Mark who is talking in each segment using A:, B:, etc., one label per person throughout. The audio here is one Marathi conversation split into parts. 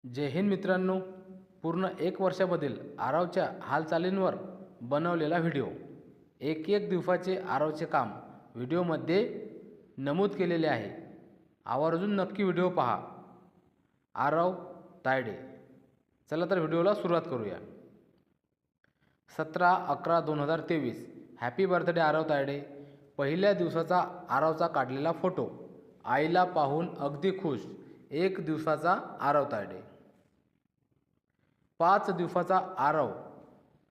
A: जय हिंद मित्रांनो. पूर्ण एक वर्षामधील आरवच्या हालचालींवर बनवलेला व्हिडिओ. एक दिवसाचे आरवचे काम व्हिडिओमध्ये नमूद केलेले आहे. आवर्जून नक्की व्हिडिओ पहा. आरव तायडे. चला तर व्हिडिओला सुरुवात करूया. 17/11/2023. Happy birthday Aarav Tayde. पहिल्या दिवसाचा आरवचा काढलेला फोटो. आईला पाहून अगदी खुश. 1 दिवसाचा आरव तायडे. 5 दिवसाचा आरव.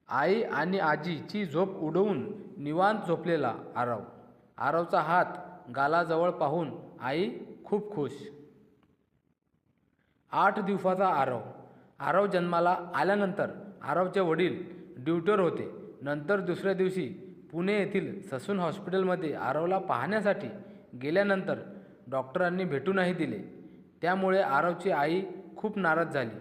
A: आई आणि आजीची झोप उडवून निवांत झोपलेला आरव. आरवचा हात गालाजवळ पाहून आई खूप खुश. 8 दिवसाचा आरव. आरव जन्माला आल्यानंतर आरवचे वडील ड्युटीवर होते. नंतर दुसऱ्या दिवशी पुणे येथील ससून हॉस्पिटलमध्ये आरवला पाहण्यासाठी गेल्यानंतर डॉक्टरांनी भेटू नाही दिले. त्यामुळे आरवची आई खूप नाराज झाली.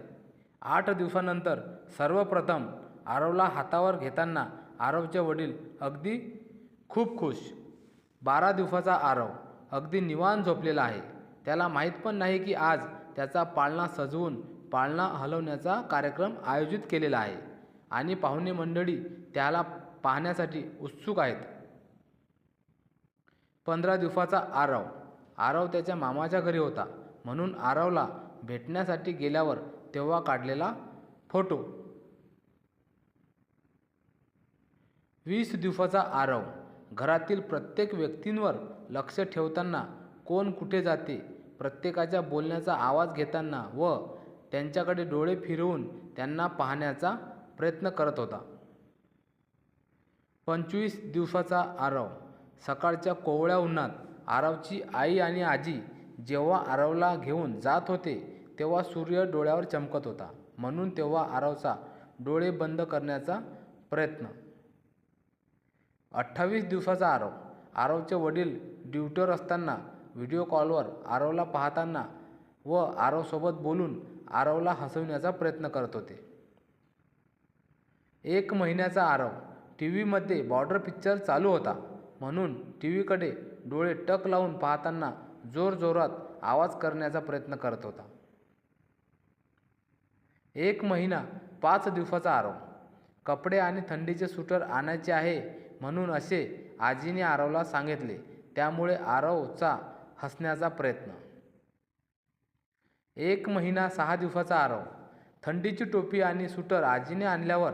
A: 8 दिवसानंतर सर्वप्रथम आरवला हातावर घेताना आरवचे वडील अगदी खूप खुश. 12 दिवसाचा आरव. अगदी निवांत झोपलेला आहे. त्याला माहीत पण नाही की आज त्याचा पाळणा सजवून पाळणा हलवण्याचा कार्यक्रम आयोजित केलेला आहे आणि पाहुणे मंडळी त्याला पाहण्यासाठी उत्सुक आहेत. 15 दिवसाचा आरव. आरव त्याच्या मामाच्या घरी होता म्हणून आरवला भेटण्यासाठी गेल्यावर तेव्हा काढलेला फोटो. 20 दिवसाचा आरव. घरातील प्रत्येक व्यक्तींवर लक्ष ठेवताना, कोण कुठे जाते, प्रत्येकाच्या बोलण्याचा आवाज घेताना व त्यांच्याकडे डोळे फिरवून त्यांना पाहण्याचा प्रयत्न करत होता. 25 दिवसाचा आरव. सकाळच्या कोवळ्या उन्हात आरवची आई आणि आजी जेव्हा आरवला घेऊन जात होते तेव्हा सूर्य डोळ्यावर चमकत होता म्हणून तेव्हा आरवचा डोळे बंद करण्याचा प्रयत्न. 28 दिवसाचा आरव. आरवचे वडील ड्युटीवर असताना व्हिडिओ कॉलवर आरवला पाहताना व आरवसोबत बोलून आरवला हसवण्याचा प्रयत्न करत होते. 1 महिन्याचा आरव. टीव्हीमध्ये बॉर्डर पिक्चर चालू होता म्हणून टीव्हीकडे डोळे टक लावून पाहताना जोरजोरात आवाज करण्याचा प्रयत्न करत होता. 1 महिना 5 दिवसाचा आरव. कपडे आणि थंडीचे स्वेटर आणायचे आहे म्हणून असे आजीने आरवला सांगितले. त्यामुळे आरवचा हसण्याचा प्रयत्न. 1 महिना 6 दिवसाचा आरव. थंडीची टोपी आणि स्वेटर आजीने आणल्यावर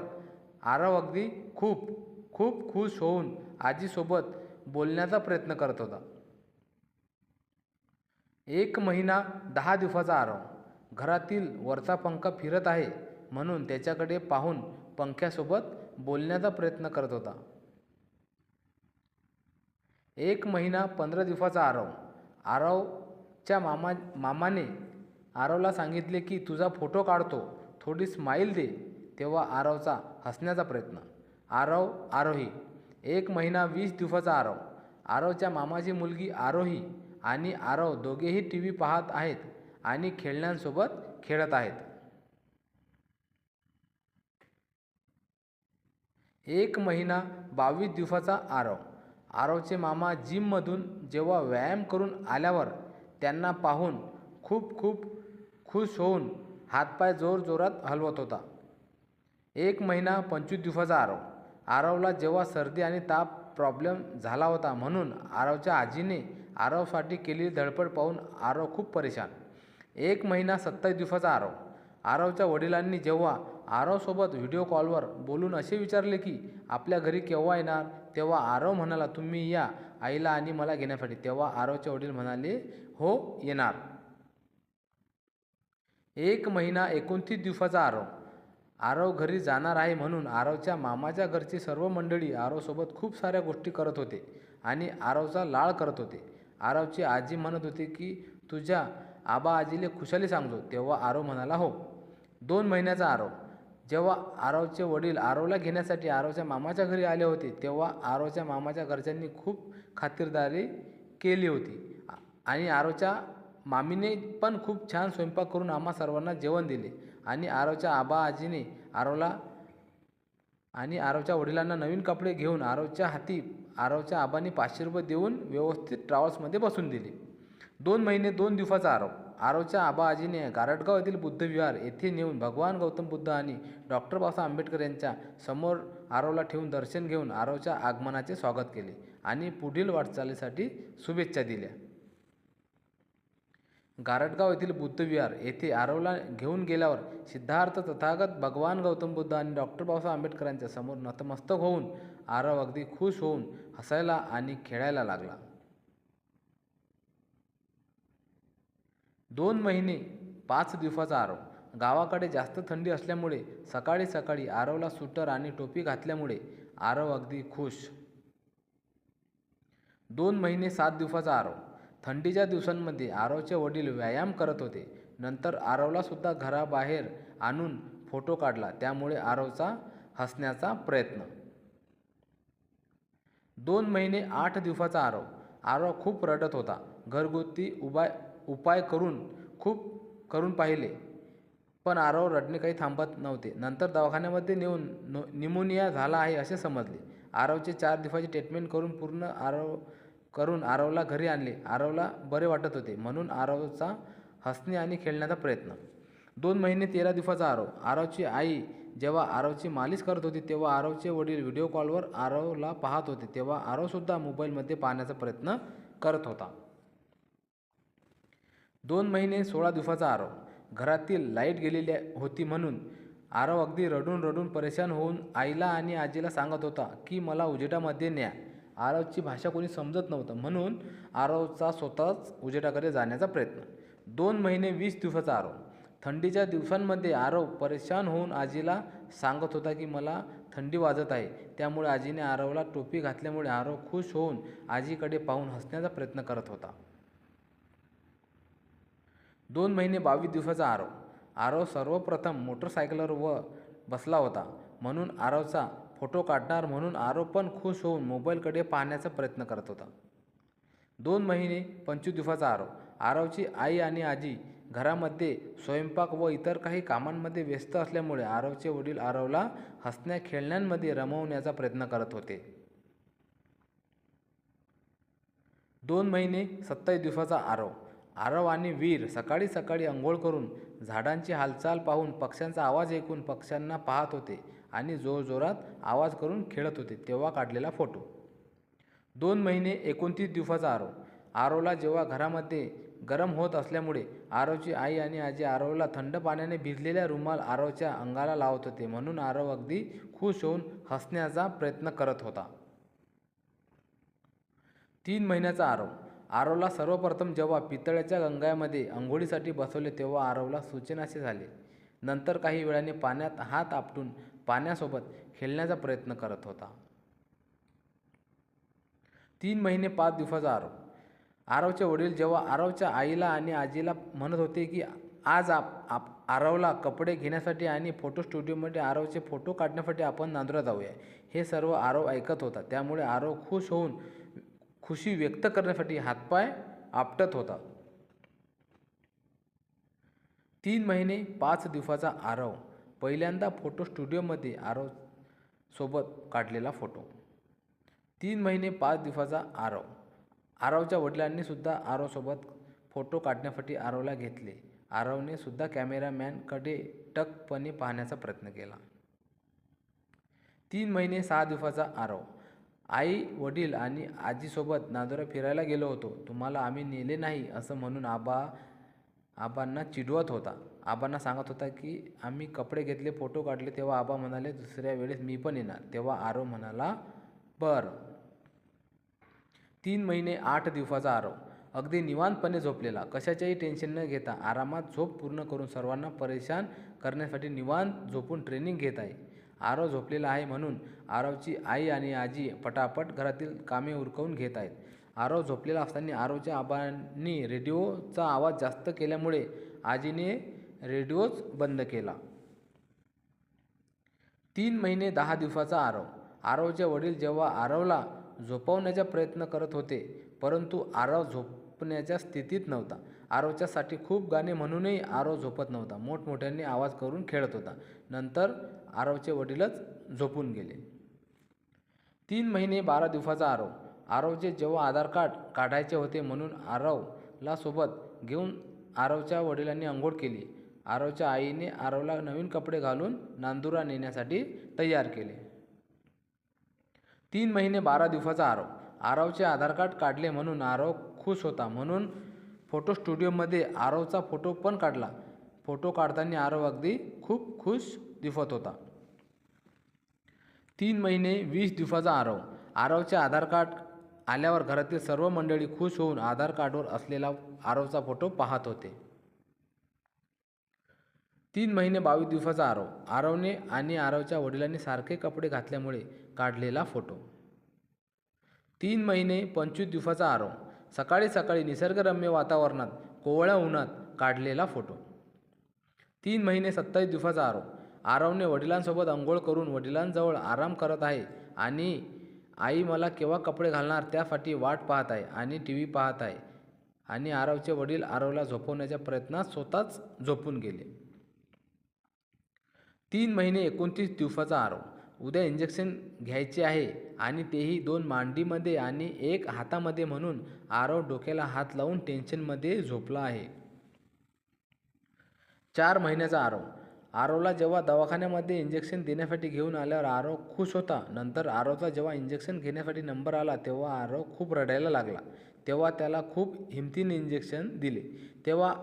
A: आरव अगदी खूप खूप खुश होऊन आजीसोबत बोलण्याचा प्रयत्न करत होता. 1 महिना 10 दिवसाचा आरव. घरातील वरचा पंखा फिरत आहे म्हणून त्याच्याकडे पाहून पंख्यासोबत बोलण्याचा प्रयत्न करत होता. 1 महिना 15 दिवसाचा आरव. आरवच्या मामाने आरवला सांगितले की तुझा फोटो काढतो, थोडी स्माईल दे. तेव्हा आरवचा हसण्याचा प्रयत्न. आरव आरोही. 1 महिना 20 दिवसाचा आरव. आरवच्या मामाची मुलगी आरोही आणि आरव दोघेही टीव्ही पाहत आहेत आणि खेळण्यांसोबत खेळत आहेत. 1 महिना 22 दिवसाचा आरव. आरवचे मामा जिममधून जेव्हा व्यायाम करून आल्यावर त्यांना पाहून खूप खूप खुश होऊन हातपाय जोरजोरात हलवत होता. 1 महिना 25 दिवसाचा आरव. आरवला जेव्हा सर्दी आणि ताप प्रॉब्लेम झाला होता म्हणून आरवच्या आजीने आरवसाठी केलेली धडपड पाहून आरव खूप परेशान. 1 महिना 27 दिवसाचा आरव. आरवच्या वडिलांनी जेव्हा आरवसोबत व्हिडिओ कॉलवर बोलून असे विचारले की आपल्या घरी केव्हा येणार, तेव्हा आरव म्हणाला तुम्ही या आईला आणि मला घेण्यासाठी. तेव्हा आरवचे वडील म्हणाले हो येणार. 1 महिना 29 दिवसाचा आरव. आरव घरी जाणार आहे म्हणून आरवच्या मामाच्या घरची सर्व मंडळी आरवसोबत खूप साऱ्या गोष्टी करत होते आणि आरवचा लाळ करत होते. आरवची आजी म्हणत होती की तुझ्या आबा आजीले खुशाली सांगतो. तेव्हा आरव म्हणाला हो. 2 महिन्याचा आरव. जेव्हा आरवचे वडील आरवला घेण्यासाठी आरवच्या मामाच्या घरी आले होते तेव्हा आरवच्या मामाच्या घरच्यांनी खूप खातिरदारी केली होती आणि आरवच्या मामीने पण खूप छान स्वयंपाक करून आम्हा सर्वांना जेवण दिले आणि आरवच्या आबा आजीने आरवला आणि आरवच्या वडिलांना नवीन कपडे घेऊन आरवच्या हाती आरवच्या आबांनी 500 रुपये देऊन व्यवस्थित ट्रॅव्हल्समध्ये बसून दिले. 2 महिने 2 दिवसाचा आरव. आरवच्या आबा आजीने गारटगाव येथील बुद्धविहार येथे नेऊन भगवान गौतम बुद्ध आणि डॉक्टर बाबासाहेब आंबेडकर यांच्या समोर आरवला ठेवून दर्शन घेऊन आरवच्या आगमनाचे स्वागत केले आणि पुढील वाटचालीसाठी शुभेच्छा दिल्या. गारटगाव येथील बुद्धविहार येथे आरवला घेऊन गेल्यावर सिद्धार्थ तथागत भगवान गौतम बुद्ध आणि डॉक्टर बाबासाहेब आंबेडकरांच्या समोर नतमस्तक होऊन आरव अगदी खुश होऊन हसायला आणि खेळायला लागला. 2 महिने 5 दिवसाचा आरव. गावाकडे जास्त थंडी असल्यामुळे सकाळी सकाळी आरवला स्वेटर आणि टोपी घातल्यामुळे आरव अगदी खुश. 2 महिने 7 दिवसाचा आरव. थंडीच्या दिवसांमध्ये आरवचे वडील व्यायाम करत होते. नंतर आरवला सुद्धा घराबाहेर आणून फोटो काढला, त्यामुळे आरवचा हसण्याचा प्रयत्न. 2 महिने 8 दिवसाचा आरव. आरव खूप रडत होता. घरगुती उपाय करून पाहिले, पण आरव रडणे काही थांबत नव्हते. नंतर दवाखान्यामध्ये नेऊन निमोनिया झाला आहे असे समजले. आरवचे 4 दिवसाची ट्रीटमेंट करून आरवला घरी आणले. आरवला बरे वाटत होते म्हणून आरवचा हसणे आणि खेळण्याचा प्रयत्न. 2 महिने 13 दिवसाचा आरव. आरवची आई जेव्हा आरवची मालिश करत होती तेव्हा आरवचे वडील व्हिडिओ कॉलवर आरवला पाहत होते, तेव्हा आरवसुद्धा मोबाईलमध्ये पाहण्याचा प्रयत्न करत होता. 2 महिने 16 दिवसाचा आरव. घरातील लाईट गेलेली होती म्हणून आरव अगदी रडून परेशान होऊन आईला आणि आजीला सांगत होता की मला उजेडामध्ये न्या. आरवची भाषा कोणी समजत नव्हतं म्हणून आरवचा स्वतःच उजेडाकडे जाण्याचा प्रयत्न. 2 महिने 20 दिवसाचा आरव. थंडीच्या दिवसांमध्ये आरव परेशान होऊन आजीला सांगत होता की मला थंडी वाजत आहे. त्यामुळे आजीने आरवला टोपी घातल्यामुळे आरव खुश होऊन आजीकडे पाहून हसण्याचा प्रयत्न करत होता. 2 महिने 22 दिवसाचा आरव. आरव सर्वप्रथम मोटरसायकलवर बसला होता म्हणून आरवचा फोटो काढणार म्हणून आरव पण खुश होऊन मोबाईलकडे पाहण्याचा प्रयत्न करत होता. 2 महिने 25 दिवसाचा आरव. आरवची आई आणि आजी घरामध्ये स्वयंपाक व इतर काही कामांमध्ये व्यस्त असल्यामुळे आरवचे वडील आरवला हसण्या खेळण्यांमध्ये रमवण्याचा प्रयत्न करत होते. 2 महिने 27 दिवसाचा आरव. आरव आणि वीर सकाळी सकाळी अंघोळ करून झाडांची हालचाल पाहून पक्ष्यांचा आवाज ऐकून पक्ष्यांना पाहत होते आणि जोरजोरात आवाज करून खेळत होते, तेव्हा काढलेला फोटो. 2 महिने 29 दिवसाचा आरव. आरवला जेव्हा घरामध्ये गरम होत असल्यामुळे आरवची आई आणि आजी आरवला थंड पाण्याने भिजलेल्या रुमाल आरवच्या अंगाला लावत होते म्हणून आरव अगदी खुश होऊन हसण्याचा प्रयत्न करत होता. 3 महिन्याचा आरव. आरवला सर्वप्रथम जेव्हा पितळ्याच्या गंगामध्ये अंघोळीसाठी बसवले तेव्हा आरवला सुचेनासे झाले. नंतर काही वेळाने पाण्यात हात आपटून पाण्यासोबत खेळण्याचा प्रयत्न करत होता. 3 महिने 5 दिवसाचा आरव. आरवचे वडील जेव्हा आरवच्या आईला आणि आजीला म्हणत होते की आज आरवला कपडे घेण्यासाठी आणि फोटो स्टुडिओमध्ये आरवचे फोटो काढण्यासाठी आपण नांदुरा जाऊया, हे सर्व आरव ऐकत होता. त्यामुळे आरव खुश होऊन खुशी व्यक्त करण्यासाठी हातपाय आपटत होता. 3 महिने 5 दिवसाचा आरव. पहिल्यांदा फोटो स्टुडिओमध्ये आरव सोबत काढलेला फोटो. 3 महिने 5 दिवसाचा आरव. आरवच्या वडिलांनी सुद्धा आरवसोबत फोटो काढण्यासाठी आरवला घेतले. आरवने सुद्धा कॅमेरामॅनकडे टकपणे पाहण्याचा प्रयत्न केला. 3 महिने 6 दिवसाचा आरव. आई वडील आणि आजीसोबत नांदुरा फिरायला गेलो होतो, तुम्हाला आम्ही नेले नाही असं म्हणून आबांना चिडवत होता. आबांना सांगत होता की आम्ही कपडे घेतले, फोटो काढले. तेव्हा आबा म्हणाले दुसऱ्या वेळेस मी पण येणार. तेव्हा आरव म्हणाला बरं. 3 महिने 8 दिवसाचा आरव. अगदी निवांतपणे झोपलेला, कशाचेही टेन्शन न घेता आरामात झोप पूर्ण करून सर्वांना परेशान करण्यासाठी निवांत झोपून ट्रेनिंग घेत आहे. आरव झोपलेला आहे म्हणून आरवची आई आणि आजी पटापट घरातील कामे उरकवून घेत आहेत. आरव झोपलेला असताना आरवच्या आबांनी रेडिओचा आवाज जास्त केल्यामुळे आजीने रेडिओच बंद केला. 3 महिने 10 दिवसाचा आरव. आरवचे वडील जेव्हा आरवला झोपवण्याचा प्रयत्न करत होते, परंतु आरव झोपण्याच्या स्थितीत नव्हता. आरवच्यासाठी खूप गाणे म्हणूनही आरव झोपत नव्हता. मोठमोठ्याने आवाज करून खेळत होता. नंतर आरवचे वडीलच झोपून गेले. 3 महिने 12 दिवसाचा आरव. आरवचे जेव्हा आधार कार्ड काढायचे होते म्हणून आरवला सोबत घेऊन आरवच्या वडिलांनी अंघोळ केली. आरवच्या आईने आरवला नवीन कपडे घालून नांदुरा नेण्यासाठी तयार केले. 3 महिने 12 दिवसाचा आरव. आरवचे आधार कार्ड काढले म्हणून आरव खुश होता, म्हणून फोटो स्टुडिओमध्ये आरवचा फोटो पण काढला. फोटो काढताना आरव अगदी खूप खुश दिसत होता. 3 महिने 20 दिवसाचा आरव. आरवचे आधार कार्ड आल्यावर घरातील सर्व मंडळी खुश होऊन आधार कार्डवर असलेला आरवचा फोटो पाहत होते. 3 महिने 22 दिवसाचा आरव. आरवने आणि आरवच्या वडिलांनी सारखे कपडे घातल्यामुळे काढलेला फोटो. 3 महिने 25 दिवसाचा आरव. सकाळी सकाळी निसर्गरम्य वातावरणात कोवळ्या उन्हात काढलेला फोटो. 3 महिने 27 दिवसाचा आरव. आरवने वडिलांसोबत अंघोळ करून वडिलांजवळ आराम करत आहे आणि आई मला केव्हा कपडे घालणार त्यासाठी वाट पाहत आहे आणि टी व्ही पाहत आहे आणि आरवचे वडील आरवला झोपवण्याच्या प्रयत्नात स्वतःच झोपून गेले. 3 महिने 29 दिवसाचा आरव. उद्या इंजेक्शन घ्यायचे आहे आणि तेही 2 मांडीमध्ये आणि 1 हातामध्ये, म्हणून आरव डोक्याला हात लावून टेन्शनमध्ये झोपला आहे. 4 महिन्याचा आरव. आरवला जेव्हा दवाखान्यामध्ये इंजेक्शन देण्यासाठी घेऊन आल्यावर आरव खुश होता. नंतर आरवचा जेव्हा इंजेक्शन घेण्यासाठी नंबर आला तेव्हा आरव खूप रडायला लागला. तेव्हा त्याला खूप हिमतीने इंजेक्शन दिले. तेव्हा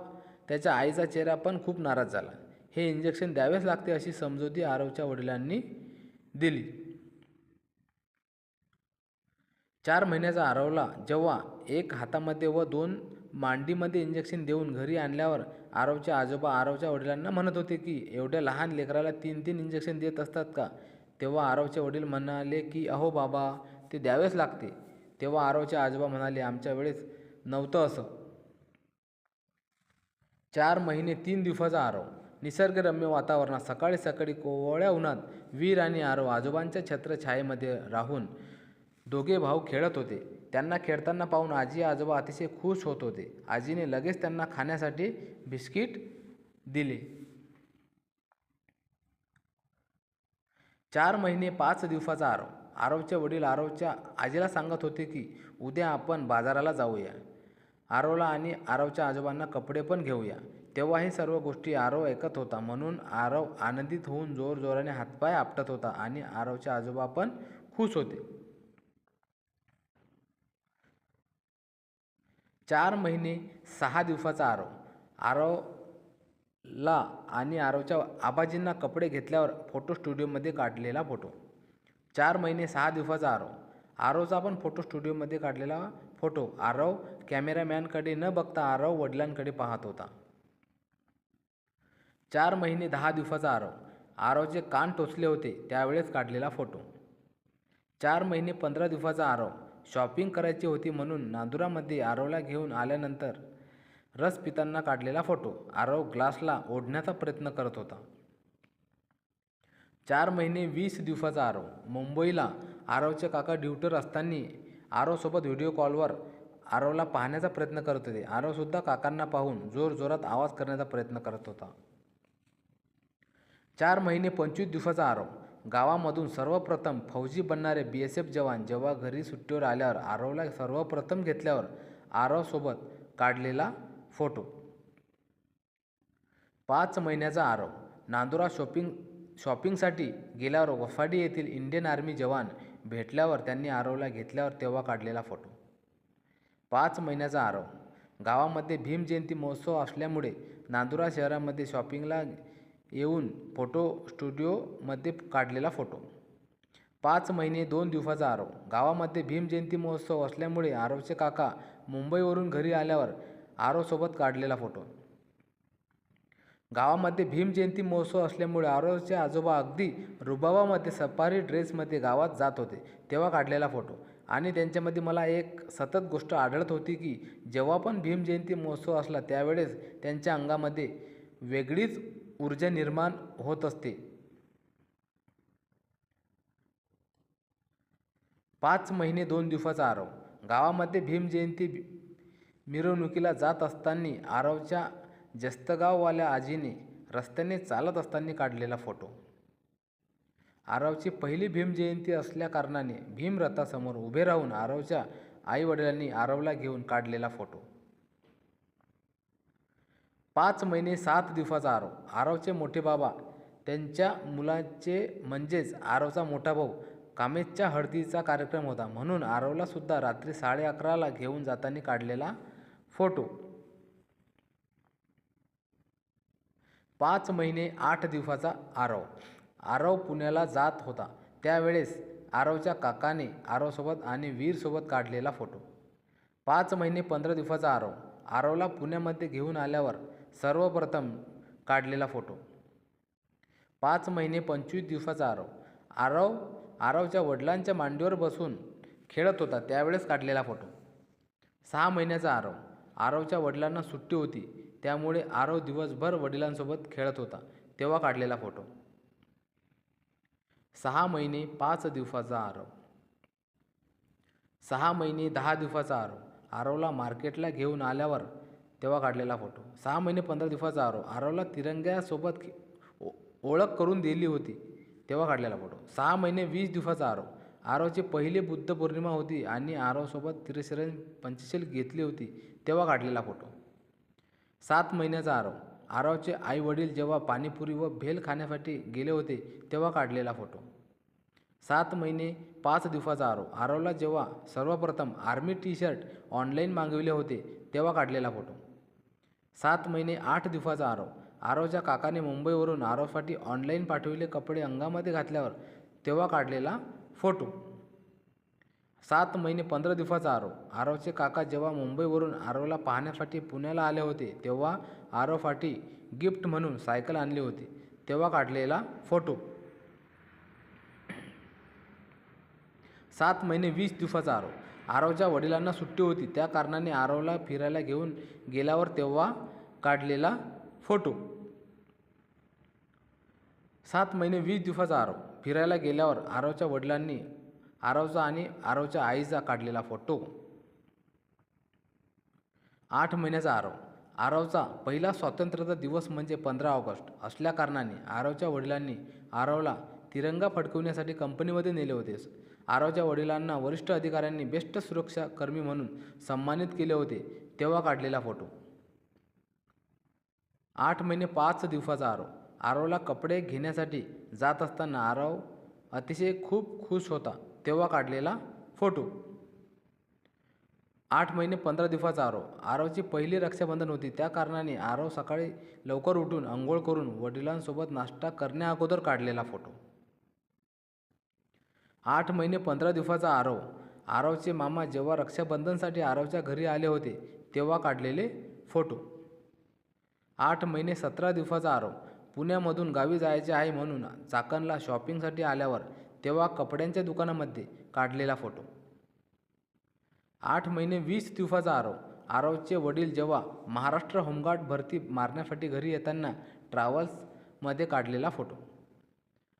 A: त्याच्या आईचा चेहरा पण खूप नाराज झाला. हे इंजेक्शन द्यावेच लागते अशी समजुती आरवच्या वडिलांनी दिली. 4 महिन्याचा आरवला जेव्हा 1 हातामध्ये व 2 मांडीमध्ये इंजेक्शन देऊन घरी आणल्यावर आरवचे आजोबा आरवच्या वडिलांना म्हणत होते की एवढ्या लहान लेकराला 3-3 इंजेक्शन देत असतात का? तेव्हा आरवचे वडील म्हणाले की अहो बाबा, ते द्यावेच लागते. तेव्हा आरवचे आजोबा म्हणाले, आमच्या वेळेस नव्हतं असं. 4 महिने 3 दिवसाचा आरव. निसर्गरम्य वातावरणात सकाळी सकाळी कोवळ्या उन्हात वीर आणि आरव आजोबांच्या छत्रछायेमध्ये राहून दोघे भाऊ खेळत होते. त्यांना खेळताना पाहून आजी आजोबा अतिशय खुश होत होते. आजीने लगेच त्यांना खाण्यासाठी बिस्किट दिले. 4 महिने 5 दिवसाचा आरव. आरवचे वडील आरवच्या आजीला सांगत होते की उद्या आपण बाजाराला जाऊया. आरवला आणि आरवच्या आजोबांना कपडे पण घेऊया. तेव्हा हे सर्व गोष्टी आरव ऐकत होता, म्हणून आरव आनंदित होऊन जोरजोराने हातपाय आपटत होता आणि आरवचे आजोबा पण खुश होते. 4 महिने 6 दिवसाचा आरव. आरवला आणि आरवच्या आबाजींना कपडे घेतल्यावर फोटो स्टुडिओमध्ये काढलेला फोटो. 4 महिने 6 दिवसाचा आरव. आरवचा पण फोटो स्टुडिओमध्ये काढलेला फोटो. आरव कॅमेरामॅनकडे न बघता आरव वडिलांकडे पाहत होता. 4 महिने 10 दिवसाचा आरव. आरवचे कान टोचले होते त्यावेळेस काढलेला फोटो. 4 महिने 15 दिवसाचा आरव. शॉपिंग करायची होती म्हणून नांदुरामध्ये आरवला घेऊन आल्यानंतर रस पिताना काढलेला फोटो. आरव ग्लासला ओढण्याचा प्रयत्न करत होता. 4 महिने 20 दिवसाचा आरव. मुंबईला आरवचे काका ड्युटीवर असताना आरवसोबत व्हिडिओ कॉलवर आरवला पाहण्याचा प्रयत्न करत होते. आरवसुद्धा काकांना पाहून जोरजोरात आवाज करण्याचा प्रयत्न करत होता. 4 महिने 25 दिवसाचा आरव. गावामधून सर्वप्रथम फौजी बनणारे BSF जवान जेव्हा घरी सुट्टीवर आल्यावर आरवला सर्वप्रथम घेतल्यावर आरवसोबत काढलेला फोटो. 5 महिन्याचा आरव. नांदुरा शॉपिंगसाठी गेल्यावर वफाडी येथील इंडियन आर्मी जवान भेटल्यावर त्यांनी आरवला घेतल्यावर तेव्हा काढलेला फोटो. 5 महिन्याचा आरव. गावामध्ये भीम जयंती महोत्सव असल्यामुळे नांदुरा शहरामध्ये शॉपिंगला येऊन फोटो स्टुडिओमध्ये काढलेला फोटो. 5 महिने 2 दिवसाचा आरव. गावामध्ये भीम जयंती महोत्सव असल्यामुळे आरवचे काका मुंबईवरून घरी आल्यावर आरवसोबत काढलेला फोटो. गावामध्ये भीम जयंती महोत्सव असल्यामुळे आरवचे आजोबा अगदी रुबाबामध्ये सफारी ड्रेसमध्ये गावात जात होते तेव्हा काढलेला फोटो. आणि त्यांच्यामध्ये मला एक सतत गोष्ट आढळत होती की जेव्हा पण भीम जयंती महोत्सव असला त्यावेळेस त्यांच्या अंगामध्ये वेगळीच ऊर्जा निर्माण होत असते. 5 महिने 2 दिवसाचा आरव. गावामध्ये भीम जयंती मिरवणुकीला जात असताना आरवच्या जस्तगाववाल्या आजीने रस्त्याने चालत असताना काढलेला फोटो. आरवची पहिली भीम जयंती असल्याकारणाने भीम रथासमोर उभे राहून आरवच्या आई वडिलांनी आरवला घेऊन काढलेला फोटो. 5 महिने 7 दिवसाचा आरव. आरवचे मोठे बाबा त्यांच्या मुलाचे म्हणजेच आरवचा मोठा भाऊ कामेशच्या हळदीचा कार्यक्रम होता म्हणून आरवला सुद्धा रात्री 11:30ला घेऊन जाताना काढलेला फोटो. 5 महिने 8 दिवसाचा आरव. आरव पुण्याला जात होता त्यावेळेस आरवच्या काकाने आरवसोबत आणि वीरसोबत काढलेला फोटो. 5 महिने 15 दिवसाचा आरव. आरवला पुण्यामध्ये घेऊन आल्यावर सर्वप्रथम काढलेला फोटो. 5 महिने 25 दिवसाचा आरव. आरवच्या वडिलांच्या मांडीवर बसून खेळत होता त्यावेळेस काढलेला फोटो. 6 महिन्याचा आरव. आरवच्या वडिलांना सुट्टी होती त्यामुळे आरव दिवसभर वडिलांसोबत खेळत होता तेव्हा काढलेला फोटो. 6 महिने 5 दिवसाचा आरव. 6 महिने 10 दिवसाचा आरव. आरवला मार्केटला घेऊन आल्यावर तेव्हा काढलेला फोटो. 6 महिने 15 दिवसाचा आरव. आरवला तिरंग्यासोबत ओळख करून दिली होती तेव्हा काढलेला फोटो. 6 महिने 20 दिवसाचा आरव. आरवची पहिली बुद्ध पौर्णिमा होती आणि आरवसोबत त्रिशरण पंचशील घेतली होती तेव्हा काढलेला फोटो. 7 महिन्याचा आरव. आरवचे आई वडील जेव्हा पाणीपुरी व भेल खाण्यासाठी गेले होते तेव्हा काढलेला फोटो. 7 महिने 5 दिवसाचा आरव. आरवला जेव्हा सर्वप्रथम आर्मी टी शर्ट ऑनलाईन मागविले होते तेव्हा काढलेला फोटो. 7 महिने 8 दिवसाचा आरव. आरवच्या काकाने मुंबईवरून आरवसाठी ऑनलाईन पाठविले कपडे अंगामध्ये घातल्यावर तेव्हा काढलेला फोटो. 7 महिने 15 दिवसाचा आरव. आरवचे काका जेव्हा मुंबईवरून आरवला पाहण्यासाठी पुण्याला आले होते तेव्हा आरवसाठी गिफ्ट म्हणून सायकल आणली होती तेव्हा काढलेला फोटो. 7 महिने 20 दिवसाचा आरव. आरवच्या वडिलांना सुट्टी होती त्या कारणाने आरवला फिरायला घेऊन गेल्यावर तेव्हा काढलेला फोटो. 7 महिने 20 दिवसाचा आरव. फिरायला गेल्यावर आरवच्या वडिलांनी आरवचा आणि आरवच्या आईचा काढलेला फोटो. 8 महिन्याचा आरव. आरवचा पहिला स्वातंत्र्याचा दिवस म्हणजे 15 ऑगस्ट असल्याकारणाने आरवच्या वडिलांनी आरवला तिरंगा फडकवण्यासाठी कंपनीमध्ये नेले होते. आरवच्या वडिलांना वरिष्ठ अधिकाऱ्यांनी बेस्ट सुरक्षा कर्मी म्हणून सन्मानित केले होते तेव्हा काढलेला फोटो. 8 महिने 5 दिवसाचा आरव. आरवला कपडे घेण्यासाठी जात असताना आरव अतिशय खूप खुश होता तेव्हा काढलेला फोटो. 8 महिने 15 दिवसाचा आरव. आरवची पहिली रक्षाबंधन होती त्या कारणाने आरव सकाळी लवकर उठून अंघोळ करून वडिलांसोबत नाश्ता करण्याअगोदर काढलेला फोटो. 8 महिने 15 दिवसाचा आरव. आरवचे मामा जेव्हा रक्षाबंधनसाठी आरवच्या घरी आले होते तेव्हा काढलेले फोटो. 8 महिने 17 दिवसाचा आरव. पुण्यामधून गावी जायचे आहे म्हणून चाकणला शॉपिंगसाठी आल्यावर तेव्हा कपड्यांच्या दुकानामध्ये काढलेला फोटो. 8 महिने 20 दिवसाचा आरव. आरवचे वडील जेव्हा महाराष्ट्र होमगार्ड भरती मारण्यासाठी घरी येताना ट्रॅव्हल्समध्ये काढलेला फोटो.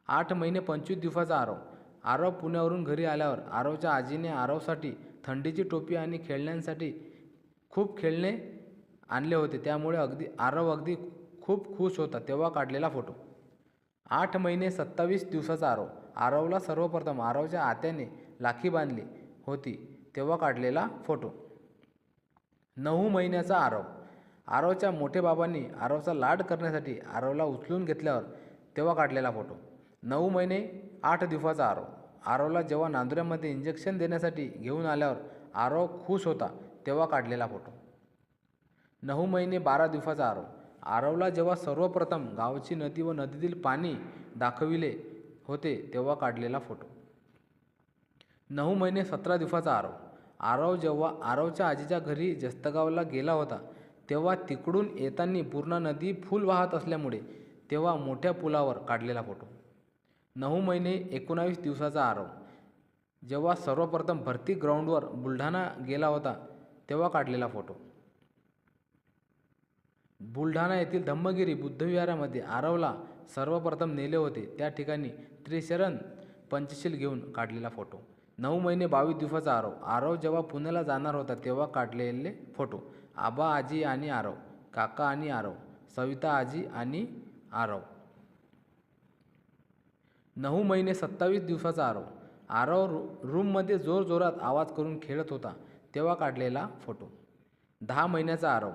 A: 8 महिने 25 दिवसाचा आरव. आरव पुण्यावरून घरी आल्यावर आरवच्या आजीने आरवसाठी थंडीची टोपी आणि खेळण्यांसाठी खूप खेळणे आणले होते त्यामुळे आरव अगदी खूप खुश होता तेव्हा काढलेला फोटो. 8 महिने 27 दिवसाचा आरव. आरवला सर्वप्रथम आरवच्या आत्याने राखी बांधली होती तेव्हा काढलेला फोटो. 9 महिन्याचा आरव. आरवच्या मोठे बाबांनी आरवचा लाड करण्यासाठी आरवला उचलून घेतल्यावर तेव्हा काढलेला फोटो. 9 महिने 8 दिवसाचा आरव. आरवला जेव्हा नांदुऱ्यामध्ये इंजेक्शन देण्यासाठी घेऊन आल्यावर आरव खुश होता तेव्हा काढलेला फोटो. 9 महिने 12 दिवसाचा आरव. आरवला जेव्हा सर्वप्रथम गावची नदी व नदीतील पाणी दाखविले होते तेव्हा काढलेला फोटो. 9 महिने 17 दिवसाचा आरव. आरव जेव्हा आरवच्या आजीच्या घरी जस्तगावला गेला होता तेव्हा तिकडून येताना पूर्णा नदी फुल वाहत असल्यामुळे तेव्हा मोठ्या पुलावर काढलेला फोटो. 9 महिने 19 दिवसाचा आरव. जेव्हा सर्वप्रथम भरती ग्राउंडवर बुलढाणा गेला होता तेव्हा काढलेला फोटो. बुलढाणा येथील धम्मगिरी बुद्धविहारामध्ये आरवला सर्वप्रथम नेले होते त्या ठिकाणी त्रिशरण पंचशील घेऊन काढलेला फोटो. 9 महिने 22 दिवसाचा आरव. आरव जेव्हा पुण्याला जाणार होता तेव्हा काढलेले फोटो. आबा आजी आणि आरव, काका आणि आरव, सविता आजी आणि आरव. 9 महिने 27 दिवसाचा आरव. आरव रूममध्ये जोरजोरात आवाज करून खेळत होता तेव्हा काढलेला फोटो. 10 महिन्याचा आरव.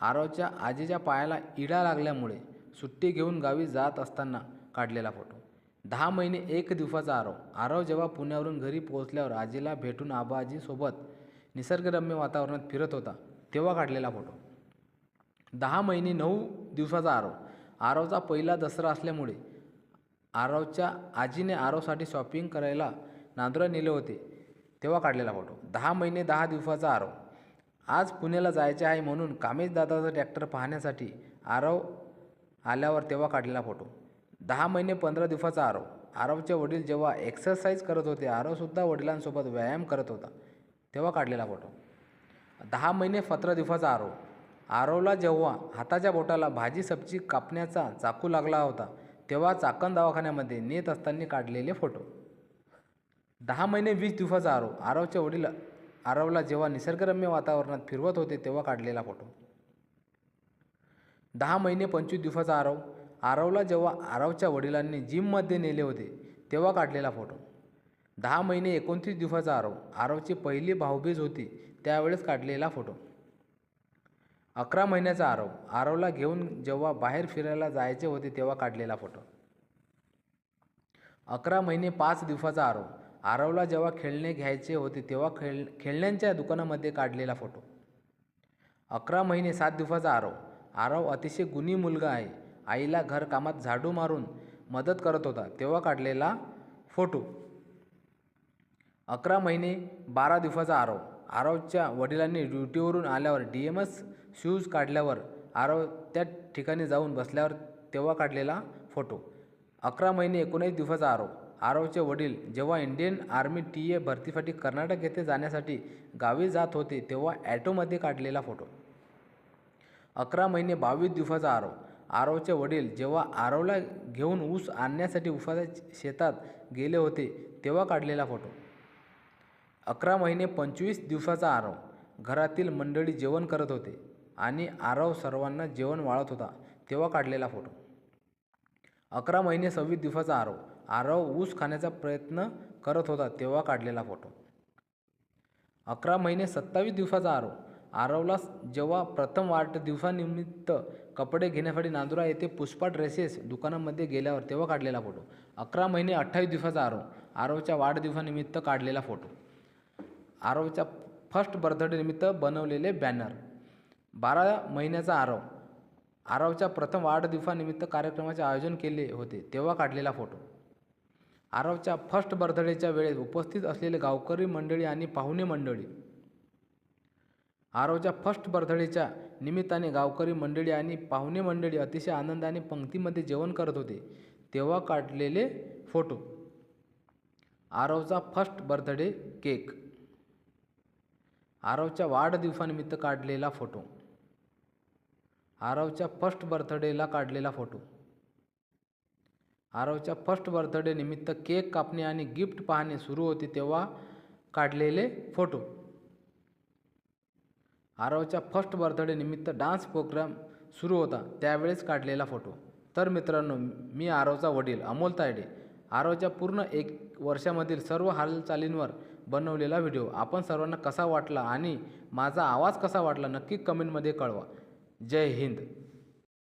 A: आरवच्या आजीच्या पायाला इडा लागल्यामुळे सुट्टी घेऊन गावी जात असताना काढलेला फोटो. 10 महिने 1 दिवसाचा आरव. आरव जेव्हा पुण्यावरून घरी पोहोचल्यावर आजीला भेटून आबाजीसोबत निसर्गरम्य वातावरणात फिरत होता तेव्हा काढलेला फोटो. 10 महिने 9 दिवसाचा आरव. आरवचा पहिला दसरा असल्यामुळे आरवच्या आजीने आरवसाठी शॉपिंग करायला नांदुरा नेले होते तेव्हा काढलेला फोटो. 10 महिने 10 दिवसाचा आरव. आज पुण्याला जायचे आहे म्हणून कामेश दादाचा ट्रॅक्टर पाहण्यासाठी आरव आल्यावर तेव्हा काढलेला फोटो. 10 महिने 15 दिवसाचा आरव. आरवचे वडील जेव्हा एक्सरसाइज करत होते आरवसुद्धा वडिलांसोबत व्यायाम करत होता तेव्हा काढलेला फोटो. 10 महिने 17 दिवसाचा आरव. आरवला जेव्हा हाताच्या बोटाला भाजी सब्जी कापण्याचा चाकू लागला होता तेव्हा चाकण दवाखान्यामध्ये नेत असताना काढलेले फोटो. 10 महिने 20 दिवसाचा आरव. आरवचे वडील आरवला जेव्हा निसर्गरम्य वातावरणात फिरवत होते तेव्हा काढलेला फोटो. 10 महिने 25 दिवसाचा आरव. आरवला जेव्हा आरवच्या वडिलांनी जिममध्ये नेले होते तेव्हा काढलेला फोटो. 10 महिने 29 दिवसाचा आरव. आरवची पहिली भाऊबीज होती त्यावेळेस काढलेला फोटो. 11 महिन्याचा आरव. आरवला घेऊन जेव्हा बाहेर फिरायला जायचे होते तेव्हा काढलेला फोटो. 11 महिने 5 दिवसाचा आरव. आरवला जेव्हा खेळणे घ्यायचे होते तेव्हा खेळण्यांच्या दुकानामध्ये काढलेला फोटो. 11 महिने 7 दिवसाचा आरव. आरव अतिशय गुणी मुलगा आहे. आईला घरकामात झाडू मारून मदत करत होता तेव्हा काढलेला फोटो. 11 महिने 12 दिवसाचा आरव. आरवच्या वडिलांनी ड्युटीवरून आल्यावर DMS शूज काढल्यावर आरव त्या ठिकाणी जाऊन बसल्यावर तेव्हा काढलेला फोटो. 11 महिने 19 दिवसाचा आरव. आरवचे वडील जेव्हा इंडियन आर्मी TA भरतीसाठी कर्नाटक येथे जाण्यासाठी गावी जात होते तेव्हा ॲटोमध्ये काढलेला फोटो. 11 महिने 22 दिवसाचा आरव. आरवचे वडील जेव्हा आरवला घेऊन ऊस आणण्यासाठी ऊसाच्या शेतात गेले होते तेव्हा काढलेला फोटो. 11 महिने 25 दिवसाचा आरव. घरातील मंडळी जेवण करत होते आणि आरव सर्वांना जेवण वाढत होता तेव्हा काढलेला फोटो. 11 महिने 26 दिवसाचा आरव. आरव ऊस खाण्याचा प्रयत्न करत होता तेव्हा काढलेला फोटो. 11 महिने 27 दिवसाचा आरव. आरवला जेव्हा प्रथम वाढदिवसानिमित्त कपडे घेण्यासाठी नांदुरा येथे पुष्पा ड्रेसेस दुकानामध्ये गेल्यावर तेव्हा काढलेला फोटो. 11 महिने 28 दिवसाचा आरव. आरवच्या वाढदिवसानिमित्त काढलेला फोटो. आरवच्या फर्स्ट बर्थडे निमित्त बनवलेले बॅनर. 12 महिन्याचा आरव. आरवच्या प्रथम वाढदिवसानिमित्त कार्यक्रमाचे आयोजन केले होते तेव्हा काढलेला फोटो. आरवच्या फर्स्ट बर्थडेच्या वेळेस उपस्थित असलेले गावकरी मंडळी आणि पाहुणे मंडळी. आरवच्या फर्स्ट बर्थडेच्या निमित्ताने गावकरी मंडळी आणि पाहुणे मंडळी अतिशय आनंदाने पंक्तीमध्ये जेवण करत होते तेव्हा काढलेले फोटो. आरवचा फर्स्ट बर्थडे केक. आरवच्या वाढदिवसानिमित्त काढलेला फोटो. आरवच्या फर्स्ट बर्थडेला काढलेला फोटो. आरवच्या फर्स्ट बर्थडे निमित्त केक कापणे आणि गिफ्ट पाहणे सुरू होते तेव्हा काढलेले फोटो. आरवच्या फर्स्ट बर्थडे निमित्त डान्स प्रोग्राम सुरू होता त्यावेळेस काढलेला फोटो. तर मित्रांनो, मी आरवचा वडील अमोल तायडे आरवच्या पूर्ण 1 वर्षामधील सर्व हालचालींवर बनवलेला व्हिडिओ आपण सर्वांना कसा वाटला आणि माझा आवाज कसा वाटला नक्की कमेंटमध्ये कळवा. जय हिंद.